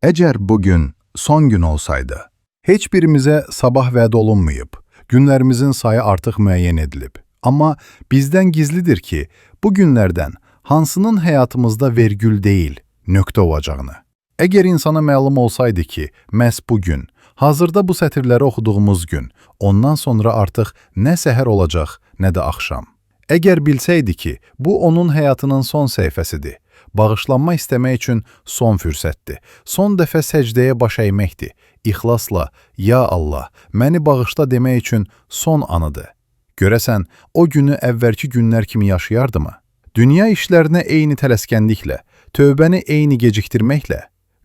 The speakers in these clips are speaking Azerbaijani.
Əgər bugün son gün olsaydı, heç birimizə sabah vəd olunmayıb, günlərimizin sayı artıq müəyyən edilib. Amma bizdən gizlidir ki, bu günlərdən hansının həyatımızda vergül deyil, nöqtə olacağını. Əgər insana məlum olsaydı ki, məhz bu gün, hazırda bu sətirləri oxuduğumuz gün, ondan sonra artıq nə səhər olacaq, nə də axşam. Əgər bilsəydi ki, bu onun həyatının son səhifəsidir, bağışlanma istəmək üçün son fürsətdir, son dəfə səcdəyə baş əyməkdir, ixlasla, ya Allah, məni bağışla demək üçün son anıdır. Görəsən, o günü əvvəlki günlər kimi yaşayardımı? Dünya işlərinə eyni tələskənliklə, tövbəni eyni gecikdirməklə,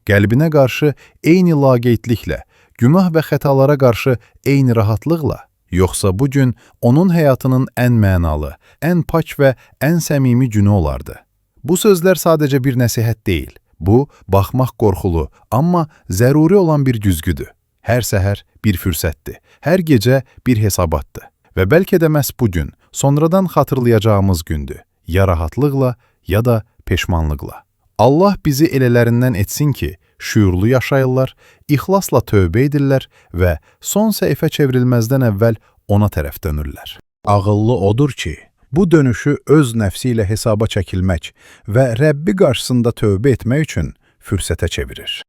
qəlbinə qarşı eyni laqeydliklə, günah və xətalara qarşı eyni rahatlıqla, yoxsa bu gün onun həyatının ən mənalı, ən pak və ən səmimi günü olardı. Bu sözlər sadəcə bir nəsihət deyil, bu, baxmaq qorxulu, amma zəruri olan bir güzgüdür. Hər səhər bir fürsətdir, hər gecə bir hesabatdır və bəlkə də məhz bu gün, sonradan xatırlayacağımız gündür, ya rahatlıqla, ya da peşmanlıqla. Allah bizi elələrindən etsin ki, şüurlu yaşayırlar, ixlasla tövbə edirlər və son səhifə çevrilməzdən əvvəl ona tərəf dönürlər. Ağıllı odur ki, bu dönüşü öz nəfsi ilə hesaba çəkilmək və Rəbbi qarşısında tövbə etmək üçün fürsətə çevirir.